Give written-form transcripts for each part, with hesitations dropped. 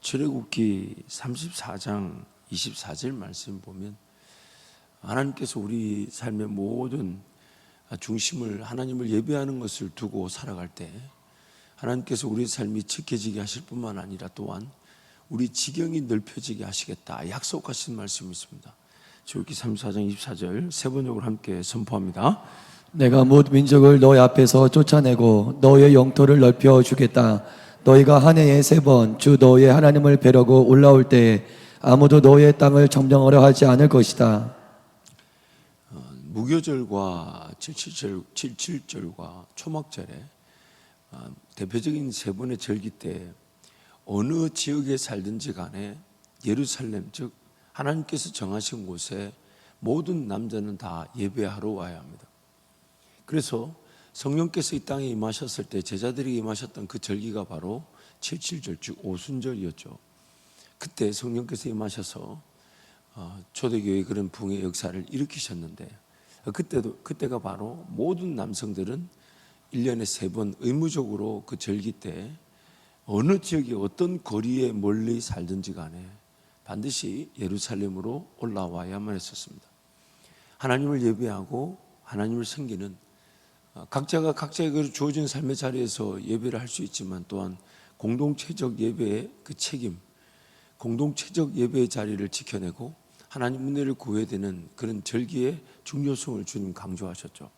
출애굽기 34장 24절 말씀 보면 하나님께서 우리 삶의 모든 중심을 하나님을 예배하는 것을 두고 살아갈 때 하나님께서 우리 삶이 지켜지게 하실 뿐만 아니라 또한 우리 지경이 넓혀지게 하시겠다 약속하신 말씀이 있습니다. 출애굽기 34장 24절 세 번역으로 함께 선포합니다. 내가 모든 민족을 너희 앞에서 쫓아내고 너희의 영토를 넓혀 주겠다. 너희가 한 해에 3번 주 너희의 하나님을 뵈려고 올라올 때에 아무도 너희의 땅을 점령하려 하지 않을 것이다. 무교절과 77절과 초막절에 대표적인 세 번의 절기 때 어느 지역에 살든지 간에 예루살렘 즉 하나님께서 정하신 곳에 모든 남자는 다 예배하러 와야 합니다. 그래서 성령께서 이 땅에 임하셨을 때 제자들이 임하셨던 그 절기가 바로 77절 즉 오순절이었죠. 그때 성령께서 임하셔서 초대교회의 그런 부흥의 역사를 일으키셨는데 그때가 바로 모든 남성들은 1년에 3번 의무적으로 그 절기 때 어느 지역에 어떤 거리에 멀리 살든지 간에 반드시 예루살렘으로 올라와야만 했었습니다. 하나님을 예배하고 하나님을 섬기는 각자가 각자에게 주어진 삶의 자리에서 예배를 할 수 있지만 또한 공동체적 예배의 그 책임, 공동체적 예배의 자리를 지켜내고 하나님 은혜를 구해야 되는 그런 절기의 중요성을 주님 강조하셨죠.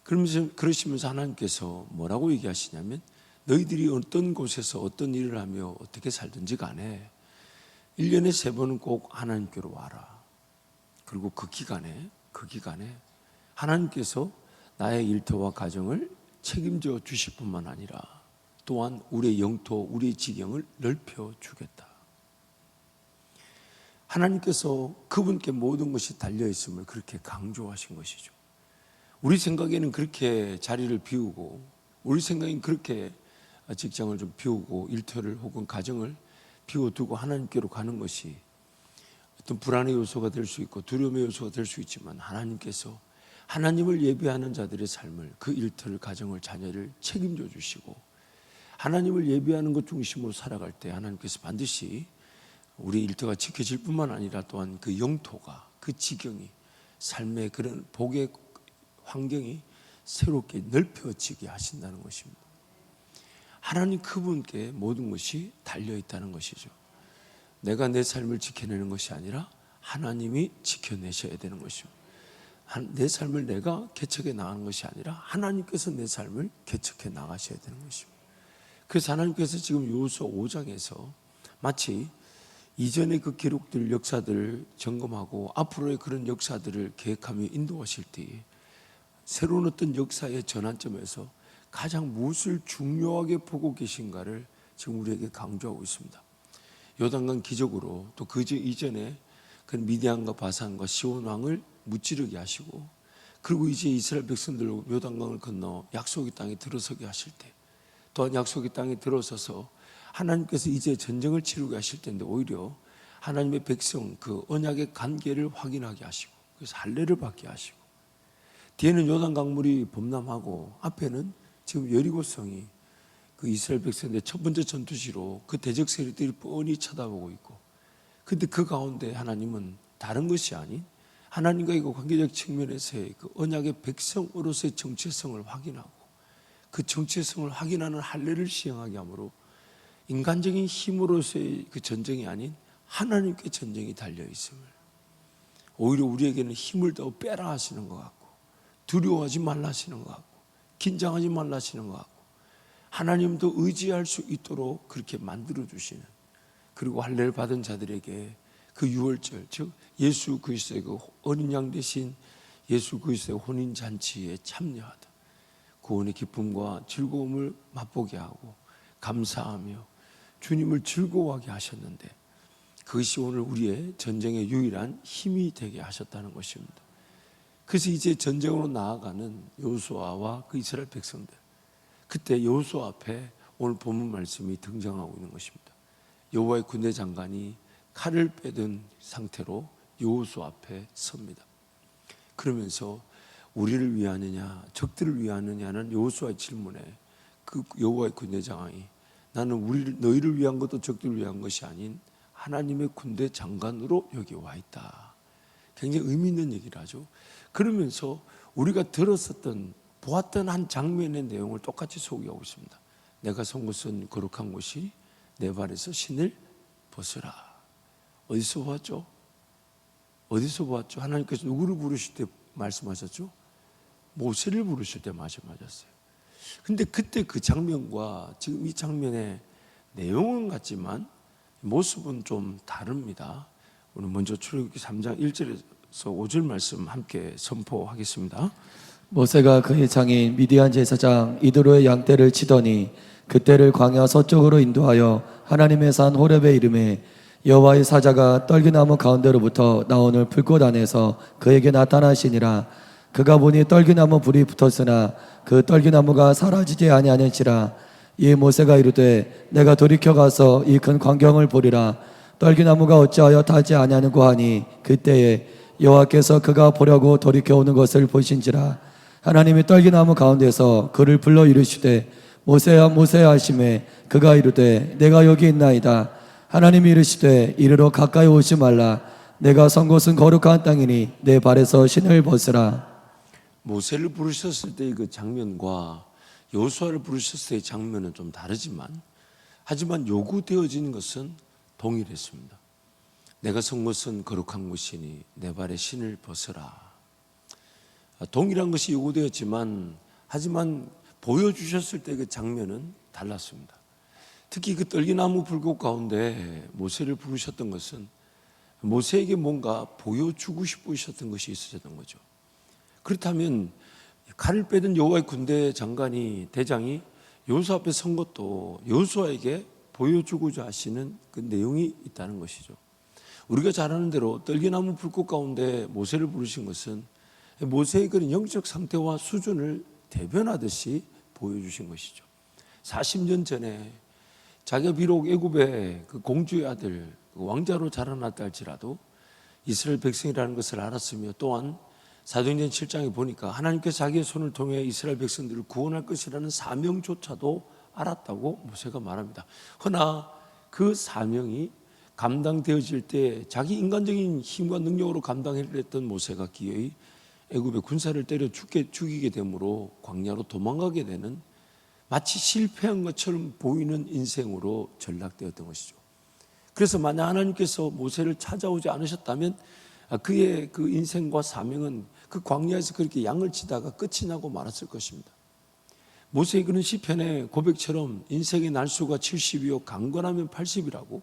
그러시면서 하나님께서 뭐라고 얘기하시냐면 너희들이 어떤 곳에서 어떤 일을 하며 어떻게 살든지 간에 1년에 3번은 꼭 하나님께로 와라. 그리고 그 기간에 하나님께서 나의 일터와 가정을 책임져 주실 뿐만 아니라 또한 우리의 영토, 우리의 지경을 넓혀 주겠다. 하나님께서 그분께 모든 것이 달려있음을 그렇게 강조하신 것이죠. 우리 생각에는 그렇게 자리를 비우고 우리 생각에는 그렇게 직장을 좀 비우고 일터를 혹은 가정을 비워두고 하나님께로 가는 것이 어떤 불안의 요소가 될 수 있고 두려움의 요소가 될 수 있지만 하나님께서 하나님을 예배하는 자들의 삶을 그 일터를 가정을 자녀를 책임져 주시고 하나님을 예배하는 것 중심으로 살아갈 때 하나님께서 반드시 우리 일터가 지켜질 뿐만 아니라 또한 그 영토가 그 지경이 삶의 그런 복의 환경이 새롭게 넓혀지게 하신다는 것입니다. 하나님 그분께 모든 것이 달려있다는 것이죠. 내가 내 삶을 지켜내는 것이 아니라 하나님이 지켜내셔야 되는 것입니다. 내 삶을 내가 개척해 나가는 것이 아니라 하나님께서 내 삶을 개척해 나가셔야 되는 것입니다. 그래서 하나님께서 지금 여호수아 5장에서 마치 이전의 그 기록들 역사들을 점검하고 앞으로의 그런 역사들을 계획하며 인도하실 때에 새로운 어떤 역사의 전환점에서 가장 무엇을 중요하게 보고 계신가를 지금 우리에게 강조하고 있습니다. 요단강 기적으로 또 그 이전에 그 미디안과 바산과 시온 왕을 무찌르게 하시고 그리고 이제 이스라엘 백성들 요단강을 건너 약속의 땅에 들어서게 하실 때 또한 약속의 땅에 들어서서 하나님께서 이제 전쟁을 치르게 하실 텐데 오히려 하나님의 백성 그 언약의 관계를 확인하게 하시고 그래서 할례를 받게 하시고 뒤에는 요단 강물이 범람하고 앞에는 지금 여리고성이 그 이스라엘 백성들의 첫 번째 전투지로 그 대적 세력들이 뻔히 쳐다보고 있고 근데 그 가운데 하나님은 다른 것이 아닌 하나님과의 그 관계적 측면에서의 그 언약의 백성으로서의 정체성을 확인하고 그 정체성을 확인하는 할례를 시행하게 하므로 인간적인 힘으로서의 그 전쟁이 아닌 하나님께 전쟁이 달려있음을 오히려 우리에게는 힘을 더 빼라 하시는 것 같고 두려워하지 말라 하시는 것 같고 긴장하지 말라 하시는 것 같고 하나님도 의지할 수 있도록 그렇게 만들어주시는 그리고 할례를 받은 자들에게 그 유월절 즉 예수 그리스도의 그 어린 양 대신 예수 그리스도의 혼인잔치에 참여하다 구원의 기쁨과 즐거움을 맛보게 하고 감사하며 주님을 즐거워하게 하셨는데 그것이 오늘 우리의 전쟁의 유일한 힘이 되게 하셨다는 것입니다. 그래서 이제 전쟁으로 나아가는 여호수아와 그 이스라엘 백성들 그때 여호수아 앞에 오늘 본문 말씀이 등장하고 있는 것입니다. 여호와의 군대 장관이 칼을 빼든 상태로 여호수아 앞에 섭니다. 그러면서 우리를 위하느냐 적들을 위하느냐는 여호수아의 질문에 그 여호와의 군대 장관이 나는 너희를 위한 것도 적들을 위한 것이 아닌 하나님의 군대 장관으로 여기 와 있다. 굉장히 의미 있는 얘기를 하죠. 그러면서 우리가 보았던 한 장면의 내용을 똑같이 소개하고 있습니다. 내가 선 곳은 거룩한 곳이 내 발에서 신을 벗으라. 어디서 보았죠? 어디서 보았죠? 하나님께서 누구를 부르실 때 말씀하셨죠? 모세를 부르실 때 말씀하셨어요. 근데 그때 그 장면과 지금 이 장면의 내용은 같지만 모습은 좀 다릅니다. 오늘 먼저 출애굽기 3장 1절에서 5절 말씀 함께 선포하겠습니다. 모세가 그의 장인 미디안 제사장 이드로의 양떼를 치더니 그떼를 광야 서쪽으로 인도하여 하나님의 산 호렙에 이르매 여호와의 사자가 떨기나무 가운데로부터 나오는 불꽃 안에서 그에게 나타나시니라. 그가 보니 떨기나무 불이 붙었으나 그 떨기나무가 사라지지 아니하는지라. 이 모세가 이르되 내가 돌이켜 가서 이 큰 광경을 보리라. 떨기나무가 어찌하여 타지 아니하는고 하니 그때에 여호와께서 그가 보려고 돌이켜 오는 것을 보신지라. 하나님이 떨기나무 가운데서 그를 불러 이르시되 모세야 모세야 하시매 그가 이르되 내가 여기 있나이다. 하나님이 이르시되 이르러 가까이 오지 말라. 내가 선 곳은 거룩한 땅이니 내 발에서 신을 벗으라. 모세를 부르셨을 때의 그 장면과 여호수아를 부르셨을 때의 장면은 좀 다르지만 하지만 요구되어진 것은 동일했습니다. 내가 선 곳은 거룩한 곳이니 내 발에 신을 벗으라. 동일한 것이 요구되었지만 하지만 보여주셨을 때 그 장면은 달랐습니다. 특히 그 떨기나무 불꽃 가운데 모세를 부르셨던 것은 모세에게 뭔가 보여주고 싶으셨던 것이 있으셨던 거죠. 그렇다면 칼을 빼든 여호와의 군대 장관이 대장이 여호수아 앞에 선 것도 여호수아에게 보여주고자 하시는 그 내용이 있다는 것이죠. 우리가 잘 아는 대로 떨기나무 불꽃 가운데 모세를 부르신 것은 모세의 그런 영적 상태와 수준을 대변하듯이 보여주신 것이죠. 40년 전에 자기가 비록 애굽의 그 공주의 아들, 왕자로 자라났다 할지라도 이스라엘 백성이라는 것을 알았으며 또한 사도행전 7장에 보니까 하나님께서 자기의 손을 통해 이스라엘 백성들을 구원할 것이라는 사명조차도 알았다고 모세가 말합니다. 허나 그 사명이 감당되어질 때 자기 인간적인 힘과 능력으로 감당했던 모세가 기어이 애굽의 군사를 때려 죽이게 되므로 광야로 도망가게 되는 마치 실패한 것처럼 보이는 인생으로 전락되었던 것이죠. 그래서 만약 하나님께서 모세를 찾아오지 않으셨다면 그의 그 인생과 사명은 그 광야에서 그렇게 양을 치다가 끝이 나고 말았을 것입니다. 모세의 그런 시편의 고백처럼 인생의 날수가 70이요 강건하면 80이라고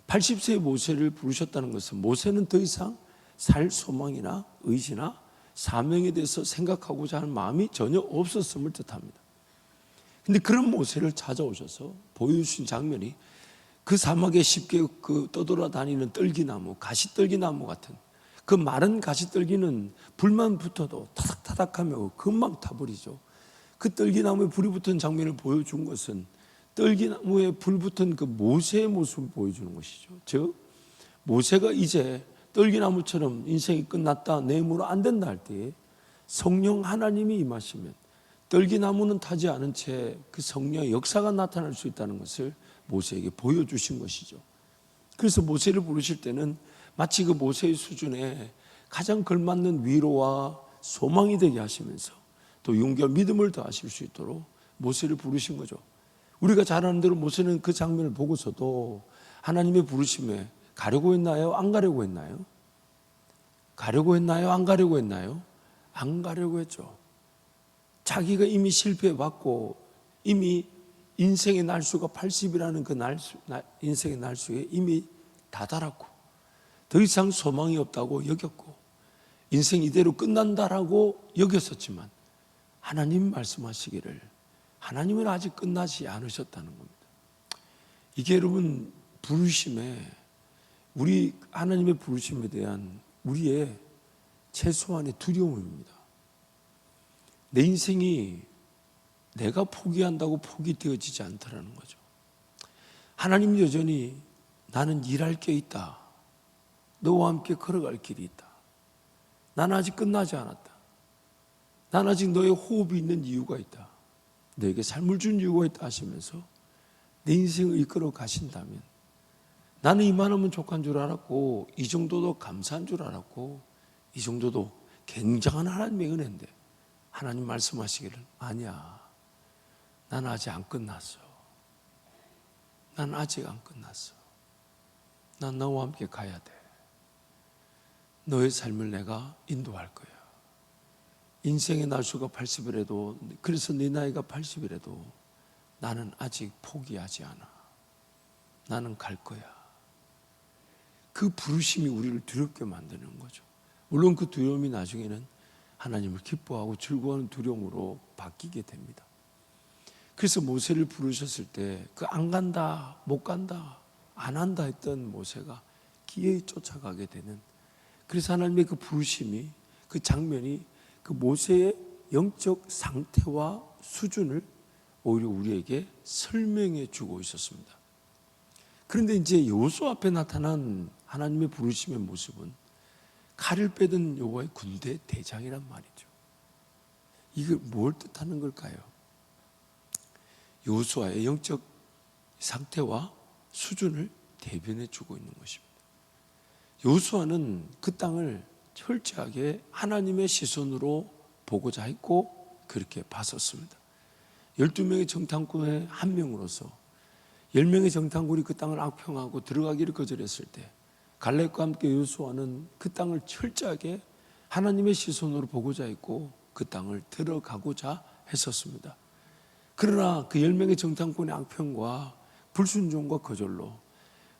80세의 모세를 부르셨다는 것은 모세는 더 이상 살 소망이나 의지나 사명에 대해서 생각하고자 하는 마음이 전혀 없었음을 뜻합니다. 근데 그런 모세를 찾아오셔서 보여주신 장면이 그 사막에 쉽게 그 떠돌아다니는 떨기나무, 가시떨기나무 같은 그 마른 가시떨기는 불만 붙어도 타닥타닥하며 금방 타버리죠. 그 떨기나무에 불이 붙은 장면을 보여준 것은 떨기나무에 불 붙은 그 모세의 모습을 보여주는 것이죠. 즉 모세가 이제 떨기나무처럼 인생이 끝났다, 내일모레 안 된다 할 때에 성령 하나님이 임하시면 떨기나무는 타지 않은 채 그 성령의 역사가 나타날 수 있다는 것을 모세에게 보여주신 것이죠. 그래서 모세를 부르실 때는 마치 그 모세의 수준에 가장 걸맞는 위로와 소망이 되게 하시면서 또 용기와 믿음을 더하실 수 있도록 모세를 부르신 거죠. 우리가 잘 아는 대로 모세는 그 장면을 보고서도 하나님의 부르심에 가려고 했나요? 안 가려고 했나요? 가려고 했나요? 안 가려고 했나요? 안 가려고 했죠. 자기가 이미 실패해봤고 이미 인생의 날수가 80이라는 그 인생의 날수에 이미 다다랐고 더 이상 소망이 없다고 여겼고 인생 이대로 끝난다라고 여겼었지만 하나님 말씀하시기를 하나님은 아직 끝나지 않으셨다는 겁니다. 이게 여러분 부르심에 우리 하나님의 부르심에 대한 우리의 최소한의 두려움입니다. 내 인생이 내가 포기한다고 포기되어지지 않다라는 거죠. 하나님 여전히 나는 일할 게 있다. 너와 함께 걸어갈 길이 있다. 나는 아직 끝나지 않았다. 나는 아직 너의 호흡이 있는 이유가 있다. 너에게 삶을 준 이유가 있다 하시면서 내 인생을 이끌어 가신다면, 나는 이만하면 족한 줄 알았고, 이 정도도 감사한 줄 알았고, 이 정도도 굉장한 하나님의 은혜인데, 하나님 말씀하시기를, 아니야, 난 아직 안 끝났어. 난 아직 안 끝났어. 난 너와 함께 가야 돼. 너의 삶을 내가 인도할 거야. 인생의 날수가 80이라도, 그래서 네 나이가 80이라도 나는 아직 포기하지 않아. 나는 갈 거야. 그 부르심이 우리를 두렵게 만드는 거죠. 물론 그 두려움이 나중에는 하나님을 기뻐하고 즐거워하는 두려움으로 바뀌게 됩니다. 그래서 모세를 부르셨을 때 그 안 간다, 못 간다, 안 한다 했던 모세가 기어이 쫓아가게 되는, 그래서 하나님의 그 부르심이, 그 장면이 그 모세의 영적 상태와 수준을 오히려 우리에게 설명해 주고 있었습니다. 그런데 이제 여호수아 앞에 나타난 하나님의 부르심의 모습은 칼을 빼든 여호와의 군대 대장이란 말이죠. 이게 뭘 뜻하는 걸까요? 여호수아의 영적 상태와 수준을 대변해 주고 있는 것입니다. 여호수아는 그 땅을 철저하게 하나님의 시선으로 보고자 했고 그렇게 봤었습니다. 12명의 정탐꾼의 한 명으로서 10명의 정탐꾼이 그 땅을 악평하고 들어가기를 거절했을 때 갈렙과 함께 여호수아는 그 땅을 철저하게 하나님의 시선으로 보고자 했고 그 땅을 들어가고자 했었습니다. 그러나 그 10명의 정탐꾼의 악평과 불순종과 거절로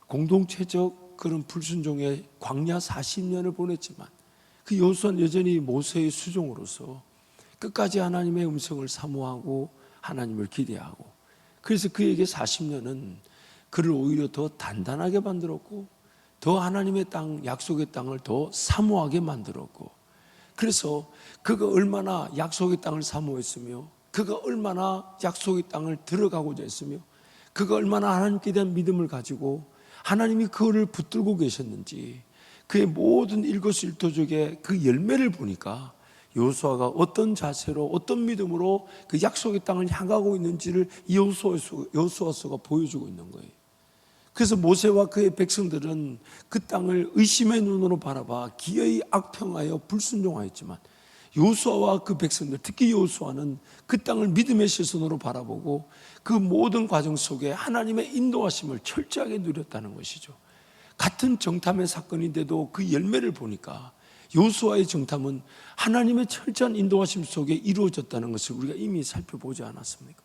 공동체적 그런 불순종의 광야 40년을 보냈지만 그 여호수아는 여전히 모세의 수종으로서 끝까지 하나님의 음성을 사모하고 하나님을 기대하고, 그래서 그에게 40년은 그를 오히려 더 단단하게 만들었고 더 하나님의 땅, 약속의 땅을 더 사모하게 만들었고, 그래서 그가 얼마나 약속의 땅을 사모했으며 그가 얼마나 약속의 땅을 들어가고자 했으며 그가 얼마나 하나님께 대한 믿음을 가지고 하나님이 그를 붙들고 계셨는지, 그의 모든 일거수일투족의 그 열매를 보니까 여호수아가 어떤 자세로 어떤 믿음으로 그 약속의 땅을 향하고 있는지를 여호수아서가 보여주고 있는 거예요. 그래서 모세와 그의 백성들은 그 땅을 의심의 눈으로 바라봐 기어이 악평하여 불순종하였지만 여호수아와 그 백성들, 특히 여호수아는 그 땅을 믿음의 시선으로 바라보고 그 모든 과정 속에 하나님의 인도하심을 철저하게 누렸다는 것이죠. 같은 정탐의 사건인데도 그 열매를 보니까 여호수아의 정탐은 하나님의 철저한 인도하심 속에 이루어졌다는 것을 우리가 이미 살펴보지 않았습니까?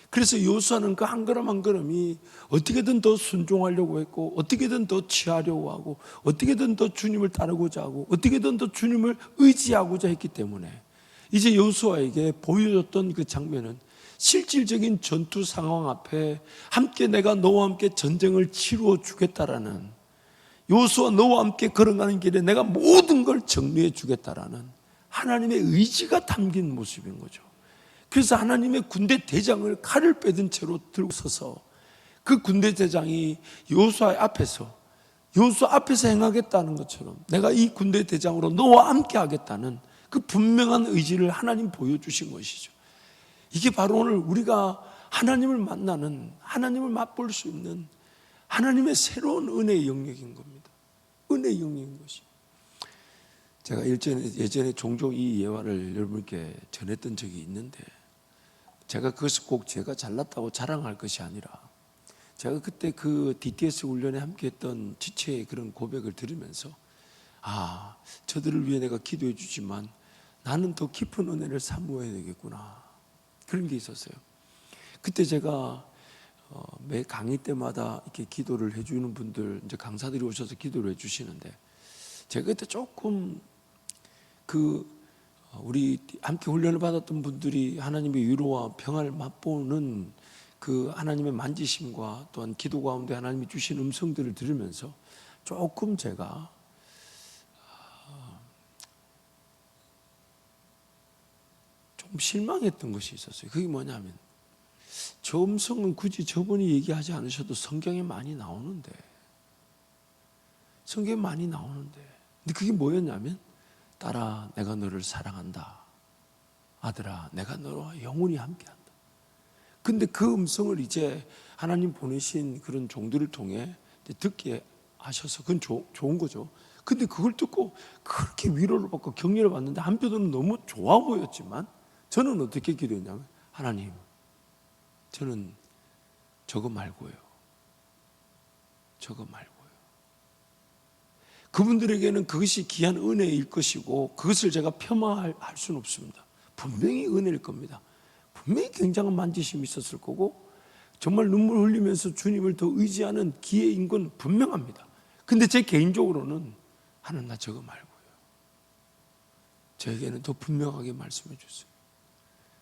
그래서 여호수아는 그 한 걸음 한 걸음이 어떻게든 더 순종하려고 했고 어떻게든 더 취하려고 하고 어떻게든 더 주님을 따르고자 하고 어떻게든 더 주님을 의지하고자 했기 때문에 이제 여호수아에게 보여줬던 그 장면은 실질적인 전투 상황 앞에 함께 내가 너와 함께 전쟁을 치루어 주겠다라는, 여호수아 너와 함께 걸어가는 길에 내가 모든 걸 정리해 주겠다라는 하나님의 의지가 담긴 모습인 거죠. 그래서 하나님의 군대 대장을 칼을 빼든 채로 들고 서서 그 군대 대장이 여호수아 앞에서 행하겠다는 것처럼 내가 이 군대 대장으로 너와 함께 하겠다는 그 분명한 의지를 하나님 보여주신 것이죠. 이게 바로 오늘 우리가 하나님을 만나는, 하나님을 맛볼 수 있는 하나님의 새로운 은혜의 영역인 겁니다. 은혜의 영역인 것이. 제가 예전에 종종 이 예화를 여러분께 전했던 적이 있는데, 제가 그것을 꼭 제가 잘났다고 자랑할 것이 아니라 제가 그때 그 DTS 훈련에 함께했던 지체의 그런 고백을 들으면서 저들을 위해 내가 기도해 주지만 나는 더 깊은 은혜를 사모해야 되겠구나, 그런 게 있었어요. 그때 제가 매 강의 때마다 이렇게 기도를 해주는 분들, 이제 강사들이 오셔서 기도를 해주시는데, 제가 그때 조금 우리 함께 훈련을 받았던 분들이 하나님의 위로와 평안을 맛보는 그 하나님의 만지심과 또한 기도 가운데 하나님이 주신 음성들을 들으면서 조금 제가 좀 실망했던 것이 있었어요. 그게 뭐냐면, 저 음성은 굳이 저분이 얘기하지 않으셔도 성경에 많이 나오는데, 근데 그게 뭐였냐면, 딸아 내가 너를 사랑한다, 아들아 내가 너와 영원히 함께한다. 근데 그 음성을 이제 하나님 보내신 그런 종들을 통해 듣게 하셔서 그건 좋은 거죠. 근데 그걸 듣고 그렇게 위로를 받고 격려를 받는데 한편으로는 너무 좋아 보였지만 저는 어떻게 기도했냐면, 하나님, 저는 저거 말고요. 저거 말고요. 그분들에게는 그것이 귀한 은혜일 것이고 그것을 제가 폄하할 수는 없습니다. 분명히 은혜일 겁니다. 분명히 굉장한 만지심이 있었을 거고 정말 눈물 흘리면서 주님을 더 의지하는 기회인 건 분명합니다. 근데 제 개인적으로는 하나님, 나 저거 말고요. 저에게는 더 분명하게 말씀해 주세요.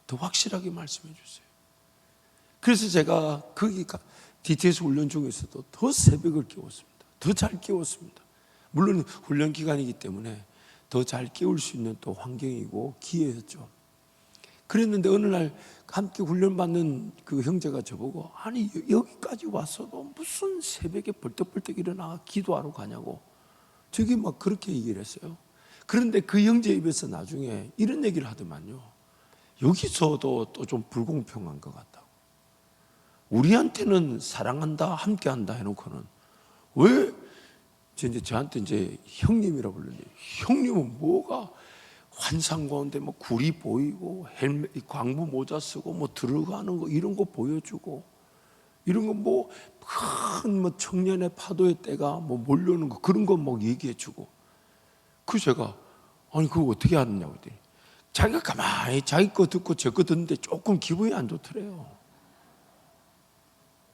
더 확실하게 말씀해 주세요. 그래서 제가 거기가 DTS 훈련 중에서도 더 새벽을 깨웠습니다. 더 잘 깨웠습니다. 물론 훈련 기간이기 때문에 더 잘 깨울 수 있는 또 환경이고 기회였죠. 그랬는데 어느 날 함께 훈련받는 그 형제가 저보고, 아니 여기까지 왔어도 무슨 새벽에 벌떡벌떡 일어나 기도하러 가냐고 저기 막 그렇게 얘기를 했어요. 그런데 그 형제 입에서 나중에 이런 얘기를 하더만요. 여기서도 또 좀 불공평한 것 같다고. 우리한테는 사랑한다, 함께한다 해놓고는 왜 이제 저한테 이제 형님이라 불렀는데, 형님은 뭐가 환상 가운데 뭐 굴이 보이고 헬멧, 광부 모자 쓰고 뭐 들어가는 거 이런 거 보여주고 이런 거 뭐 큰 뭐 청년의 파도의 때가 뭐 몰려오는 거 그런 거 막 얘기해주고. 그 제가 아니 그거 어떻게 하느냐고 했더니 자기가 가만히 자기 거 듣고 제 거 듣는데 조금 기분이 안 좋더래요.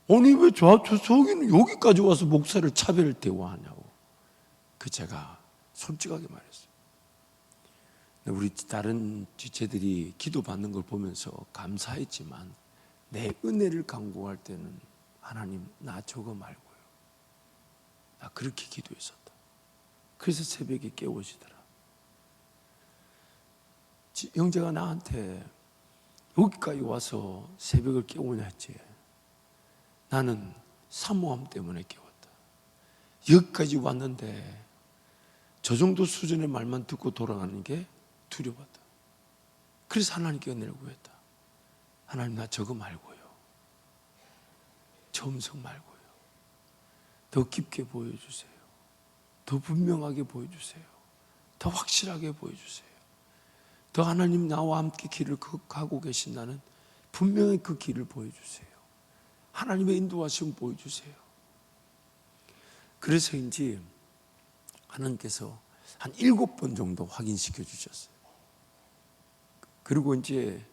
아니 왜 저기는 여기까지 와서 목사를 차별 대우하냐고. 그 제가 솔직하게 말했어요. 우리 다른 지체들이 기도받는 걸 보면서 감사했지만 내 은혜를 간구할 때는 하나님, 나 저거 말고요. 나 그렇게 기도했었다. 그래서 새벽에 깨우시더라. 형제가 나한테 여기까지 와서 새벽을 깨우냐 했지. 나는 사모함 때문에 깨웠다. 여기까지 왔는데 저 정도 수준의 말만 듣고 돌아가는 게 두려웠다. 그래서 하나님께 은혜를 구했다. 하나님, 나 저거 말고요. 저 음성 말고요. 더 깊게 보여주세요. 더 분명하게 보여주세요. 더 확실하게 보여주세요. 더 하나님 나와 함께 길을 가고 계신다는 분명히 그 길을 보여주세요. 하나님의 인도하심 보여주세요. 그래서인지 하나님께서 한 7번 정도 확인시켜 주셨어요. 그리고 이제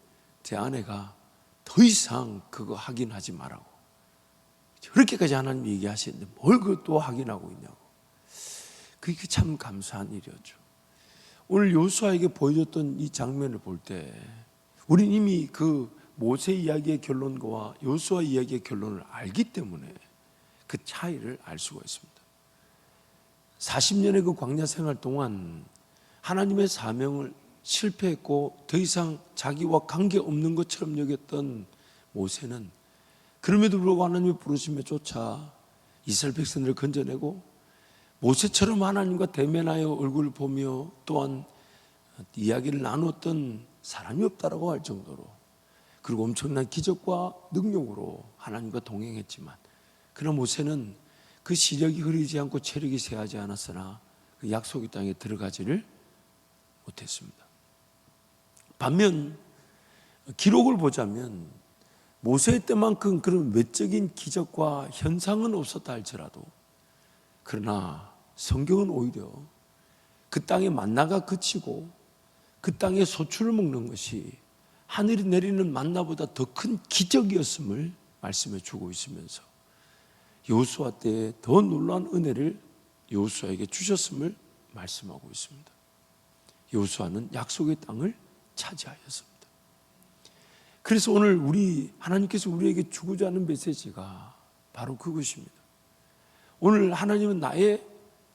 제 아내가 더 이상 그거 확인하지 말라고. 그렇게까지 하나님 얘기하시는데 뭘 그것도 확인하고 있냐고. 그게 참 감사한 일이었죠. 오늘 여호수아에게 보여줬던 이 장면을 볼 때 우리는 이미 그 모세 이야기의 결론과 여호수아 이야기의 결론을 알기 때문에 그 차이를 알 수가 있습니다. 40년의 그 광야 생활 동안 하나님의 사명을 실패했고 더 이상 자기와 관계없는 것처럼 여겼던 모세는 그럼에도 불구하고 하나님의 부르심에 쫓아 이스라엘 백성들을 건져내고 모세처럼 하나님과 대면하여 얼굴을 보며 또한 이야기를 나눴던 사람이 없다라고 할 정도로, 그리고 엄청난 기적과 능력으로 하나님과 동행했지만 그러나 모세는 그 시력이 흐리지 않고 체력이 쇠하지 않았으나 그 약속의 땅에 들어가지를 못했습니다. 반면 기록을 보자면 모세 때만큼 그런 외적인 기적과 현상은 없었다 할지라도, 그러나 성경은 오히려 그 땅에 만나가 그치고 그 땅에 소출을 먹는 것이 하늘이 내리는 만나보다 더 큰 기적이었음을 말씀해 주고 있으면서 여호수아 때에 더 놀라운 은혜를 여호수아에게 주셨음을 말씀하고 있습니다. 여호수아는 약속의 땅을 차지하였습니다. 그래서 오늘 하나님께서 우리에게 주고자 하는 메시지가 바로 그것입니다. 오늘 하나님은 나의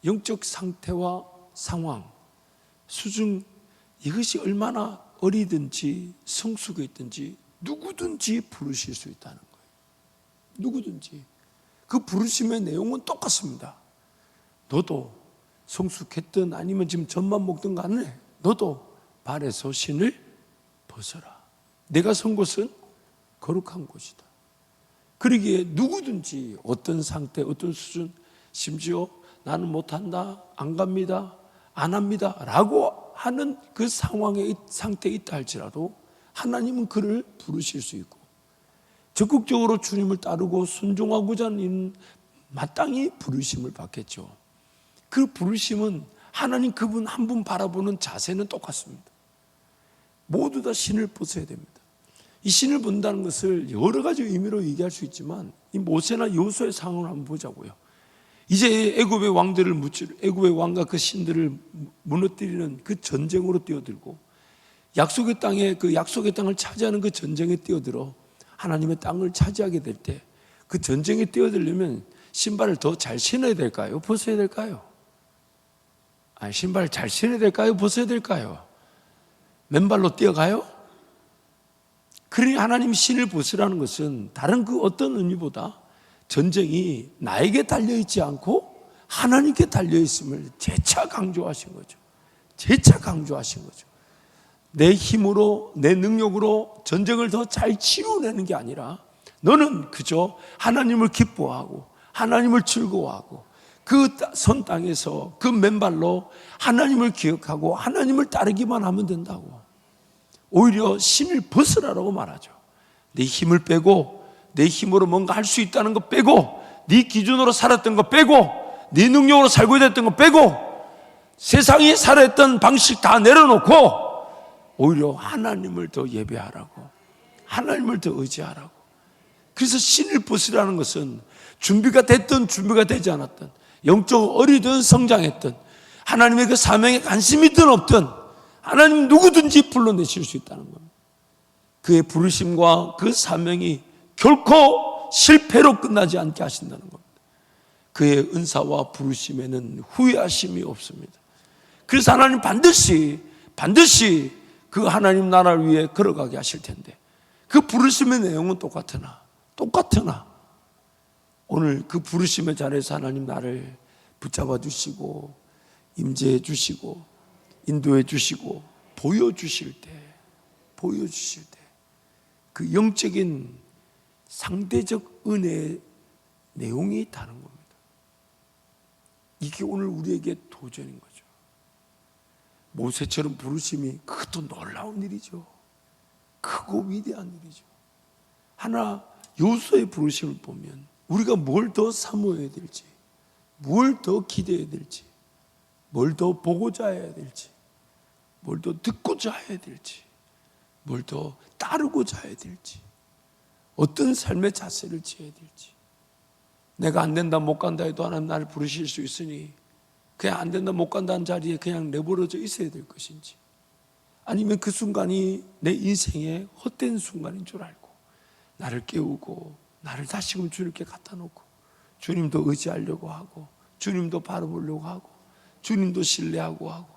영적 상태와 상황, 수준, 이것이 얼마나 어리든지 성숙해 있든지 누구든지 부르실 수 있다는 거예요. 누구든지. 그 부르심의 내용은 똑같습니다. 너도 성숙했든 아니면 지금 젖만 먹든 간에 너도 발에서 신을 벗어라. 내가 선 곳은 거룩한 곳이다. 그러기에 누구든지 어떤 상태, 어떤 수준, 심지어 나는 못한다, 안 갑니다, 안 합니다 라고 하는 그 상태에 있다 할지라도 하나님은 그를 부르실 수 있고, 적극적으로 주님을 따르고 순종하고자 하는 마땅히 부르심을 받겠죠. 그 부르심은 하나님 그분 한 분 바라보는 자세는 똑같습니다. 모두 다 신을 벗어야 됩니다. 이 신을 본다는 것을 여러 가지 의미로 얘기할 수 있지만, 이 모세나 여호수아의 상황을 한번 보자고요. 이제 애굽의 왕들을 애굽의 왕과 그 신들을 무너뜨리는 그 전쟁으로 뛰어들고, 약속의 땅을 차지하는 그 전쟁에 뛰어들어 하나님의 땅을 차지하게 될 때, 그 전쟁에 뛰어들려면 신발을 더 잘 신어야 될까요? 벗어야 될까요? 아니, 신발을 잘 신어야 될까요? 벗어야 될까요? 맨발로 뛰어가요? 그러니 하나님 신을 벗으라는 것은 다른 그 어떤 의미보다 전쟁이 나에게 달려있지 않고 하나님께 달려있음을 재차 강조하신 거죠. 재차 강조하신 거죠. 내 힘으로, 내 능력으로 전쟁을 더 잘 치루내는 게 아니라 너는 그저 하나님을 기뻐하고 하나님을 즐거워하고 그 선 땅에서 그 맨발로 하나님을 기억하고 하나님을 따르기만 하면 된다고. 오히려 신을 벗으라고 말하죠. 내 힘을 빼고, 내 힘으로 뭔가 할 수 있다는 거 빼고, 네 기준으로 살았던 거 빼고, 네 능력으로 살고 있던 거 빼고, 세상이 살아했던 방식 다 내려놓고 오히려 하나님을 더 예배하라고, 하나님을 더 의지하라고. 그래서 신을 벗으라는 것은 준비가 됐든 준비가 되지 않았든, 영적 어리든 성장했든, 하나님의 그 사명에 관심이 있든 없든 하나님 누구든지 불러내실 수 있다는 겁니다. 그의 부르심과 그 사명이 결코 실패로 끝나지 않게 하신다는 겁니다. 그의 은사와 부르심에는 후회하심이 없습니다. 그래서 하나님 반드시 그 하나님 나라를 위해 걸어가게 하실 텐데, 그 부르심의 내용은 똑같으나 오늘 그 부르심의 자리에서 하나님 나를 붙잡아 주시고 임재해 주시고 인도해 주시고 보여주실 때 그 영적인 상대적 은혜의 내용이 다른 겁니다. 이게 오늘 우리에게 도전인 거죠. 모세처럼 부르심이 그것도 놀라운 일이죠. 크고 위대한 일이죠. 하나 여호수아의 부르심을 보면 우리가 뭘 더 사모해야 될지, 뭘 더 기대해야 될지, 뭘 더 보고자 해야 될지, 뭘 더 듣고자 해야 될지, 뭘 더 따르고자 해야 될지, 어떤 삶의 자세를 취해야 될지. 내가 안 된다 못 간다 해도 하나님 나를 부르실 수 있으니 그냥 안 된다 못 간다는 자리에 그냥 내버려져 있어야 될 것인지, 아니면 그 순간이 내 인생의 헛된 순간인 줄 알고 나를 깨우고 나를 다시금 주님께 갖다 놓고 주님도 의지하려고 하고 주님도 바라보려고 하고 주님도 신뢰하고 하고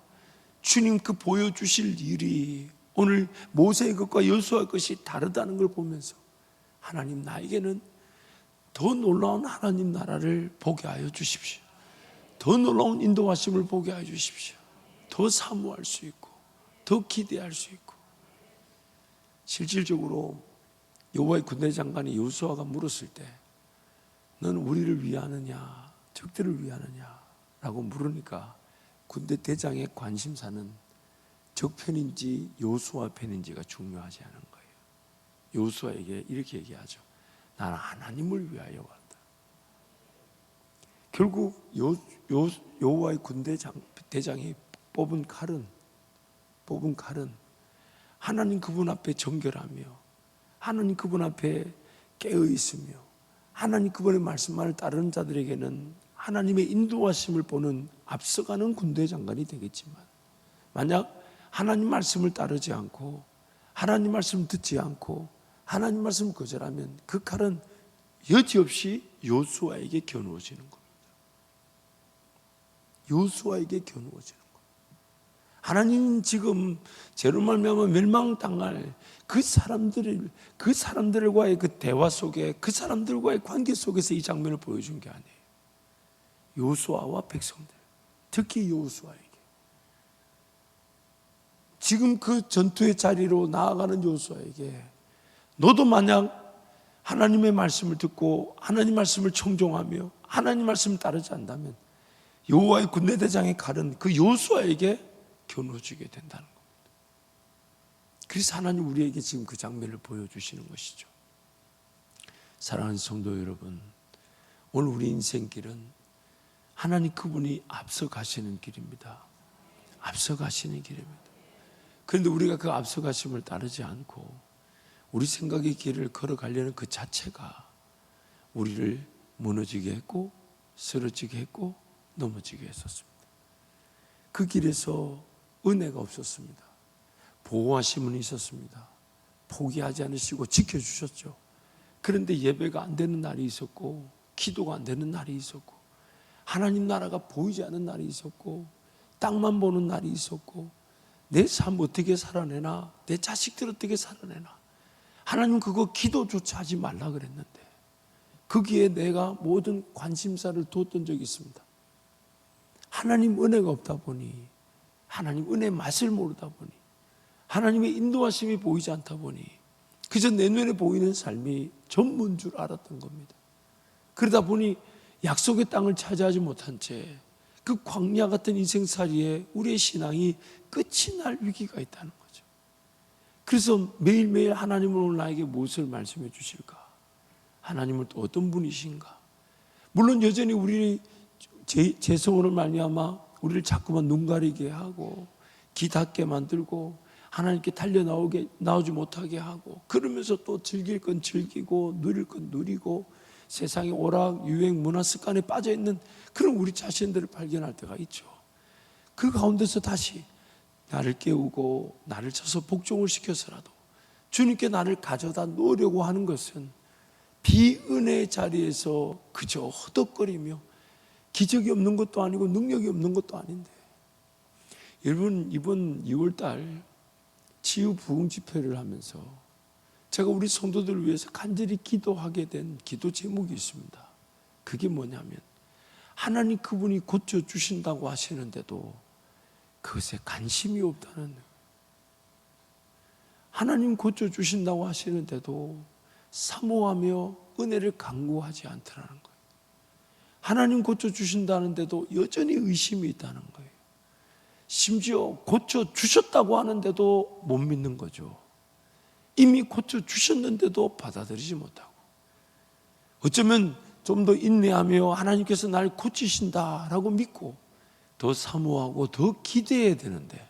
주님 그 보여주실 일이 오늘 모세의 것과 여호수아의 것이 다르다는 걸 보면서 하나님 나에게는 더 놀라운 하나님 나라를 보게 하여 주십시오. 더 놀라운 인도하심을 보게 하여 주십시오. 더 사모할 수 있고 더 기대할 수 있고. 실질적으로 여호와의 군대 장관이 여호수아가 물었을 때 너는 우리를 위하느냐 적들을 위하느냐 라고 물으니까 군대 대장의 관심사는 적 편인지 여호수아 편인지가 중요하지 않은 거예요. 여호수아에게 이렇게 얘기하죠. 나는 하나님을 위하여 왔다. 결국 여호와의 군대 대장이 뽑은 칼은 하나님 그분 앞에 정결하며 하나님 그분 앞에 깨어 있으며 하나님 그분의 말씀만을 따르는 자들에게는 하나님의 인도하심을 보는 앞서가는 군대 장관이 되겠지만, 만약 하나님 말씀을 따르지 않고 하나님 말씀을 듣지 않고 하나님 말씀을 거절하면 그 칼은 여지없이 여호수아에게 겨누어지는 겁니다. 여호수아에게 겨누어지는 겁니다. 하나님 지금 죄로 말미암아 멸망당할 그 사람들과의 그 대화 속에, 그 사람들과의 관계 속에서 이 장면을 보여준 게 아니에요. 여호수아와 백성들, 특히 여호수아에게 지금 그 전투의 자리로 나아가는 여호수아에게 너도 만약 하나님의 말씀을 듣고 하나님 말씀을 청종하며 하나님 말씀을 따르지 않다면 여호와의 군대대장의 칼은 그 여호수아에게 겨누어지게 된다는 겁니다. 그래서 하나님 우리에게 지금 그 장면을 보여주시는 것이죠. 사랑하는 성도 여러분, 오늘 우리 인생길은 하나님 그분이 앞서 가시는 길입니다. 앞서 가시는 길입니다. 그런데 우리가 그 앞서 가심을 따르지 않고 우리 생각의 길을 걸어가려는 그 자체가 우리를 무너지게 했고 쓰러지게 했고 넘어지게 했었습니다. 그 길에서 은혜가 없었습니다. 보호하심은 있었습니다. 포기하지 않으시고 지켜주셨죠. 그런데 예배가 안 되는 날이 있었고 기도가 안 되는 날이 있었고 하나님 나라가 보이지 않는 날이 있었고 땅만 보는 날이 있었고 내 삶 어떻게 살아내나, 내 자식들 어떻게 살아내나, 하나님 그거 기도조차 하지 말라 그랬는데 거기에 내가 모든 관심사를 뒀던 적이 있습니다. 하나님 은혜가 없다 보니, 하나님 은혜의 맛을 모르다 보니, 하나님의 인도하심이 보이지 않다 보니 그저 내 눈에 보이는 삶이 전부인 줄 알았던 겁니다. 그러다 보니 약속의 땅을 차지하지 못한 채 그 광야 같은 인생살이에 우리의 신앙이 끝이 날 위기가 있다는 거죠. 그래서 매일매일 하나님은 오늘 나에게 무엇을 말씀해 주실까? 하나님은 또 어떤 분이신가? 물론 여전히 우리 죄성으로 말미암아 우리를 자꾸만 눈 가리게 하고 귀 닫게 만들고 하나님께 나오지 못하게 하고 그러면서 또 즐길 건 즐기고 누릴 건 누리고 세상의 오락, 유행, 문화 습관에 빠져있는 그런 우리 자신들을 발견할 때가 있죠. 그 가운데서 다시 나를 깨우고 나를 쳐서 복종을 시켜서라도 주님께 나를 가져다 놓으려고 하는 것은 비은혜의 자리에서 그저 허덕거리며 기적이 없는 것도 아니고 능력이 없는 것도 아닌데, 여러분 이번 2월달 치유 부흥 집회를 하면서 제가 우리 성도들을 위해서 간절히 기도하게 된 기도 제목이 있습니다. 그게 뭐냐면 하나님 그분이 고쳐주신다고 하시는데도 그것에 관심이 없다는, 하나님 고쳐주신다고 하시는데도 사모하며 은혜를 간구하지 않더라는 거예요. 하나님 고쳐주신다는데도 여전히 의심이 있다는 거예요. 심지어 고쳐주셨다고 하는데도 못 믿는 거죠. 이미 고쳐주셨는데도 받아들이지 못하고, 어쩌면 좀 더 인내하며 하나님께서 나를 고치신다라고 믿고 더 사모하고 더 기대해야 되는데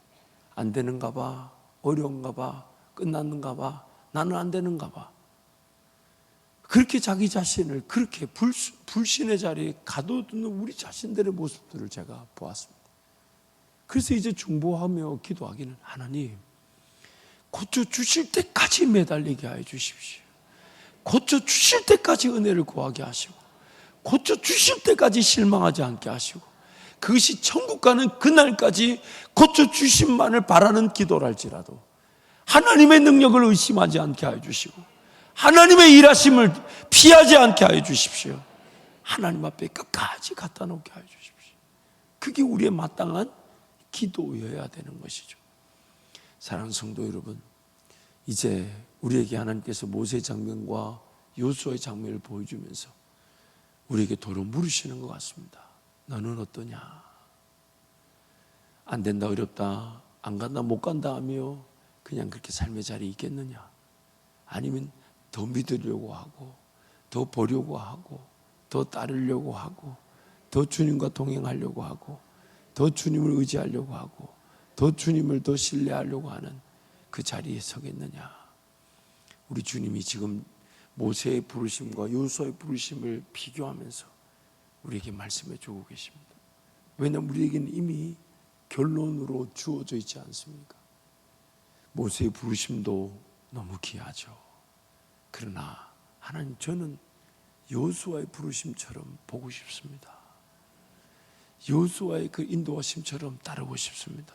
안 되는가 봐, 어려운가 봐, 끝났는가 봐, 나는 안 되는가 봐, 그렇게 자기 자신을 그렇게 불신의 자리에 가둬두는 우리 자신들의 모습들을 제가 보았습니다. 그래서 이제 중보하며 기도하기는, 하나님 고쳐주실 때까지 매달리게 하여 주십시오. 고쳐주실 때까지 은혜를 구하게 하시고 고쳐주실 때까지 실망하지 않게 하시고 그것이 천국 가는 그날까지 고쳐주심만을 바라는 기도랄지라도 하나님의 능력을 의심하지 않게 하여 주시고 하나님의 일하심을 피하지 않게 하여 주십시오. 하나님 앞에 끝까지 갖다 놓게 하여 주십시오. 그게 우리의 마땅한 기도여야 되는 것이죠. 사랑하는 성도 여러분, 이제 우리에게 하나님께서 모세의 장면과 요수아의 장면을 보여주면서 우리에게 도로 물으시는 것 같습니다. 너는 어떠냐? 안 된다, 어렵다, 안 간다, 못 간다 하며 그냥 그렇게 삶의 자리에 있겠느냐? 아니면 더 믿으려고 하고 더 보려고 하고 더 따르려고 하고 더 주님과 동행하려고 하고 더 주님을 의지하려고 하고 더 주님을 더 신뢰하려고 하는 그 자리에 서겠느냐? 우리 주님이 지금 모세의 부르심과 요수아의 부르심을 비교하면서 우리에게 말씀해 주고 계십니다. 왜냐하면 우리에게는 이미 결론으로 주어져 있지 않습니까? 모세의 부르심도 너무 귀하죠. 그러나 하나님, 저는 요수아의 부르심처럼 보고 싶습니다. 요수아의 그 인도하심처럼 따르고 싶습니다.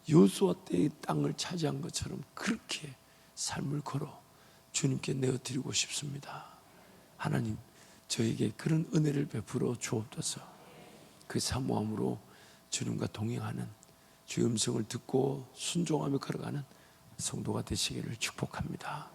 요수아 때의 땅을 차지한 것처럼 그렇게 삶을 걸어 주님께 내어드리고 싶습니다. 하나님, 저에게 그런 은혜를 베풀어 주옵소서. 그 사모함으로 주님과 동행하는, 주의 음성을 듣고 순종하며 걸어가는 성도가 되시기를 축복합니다.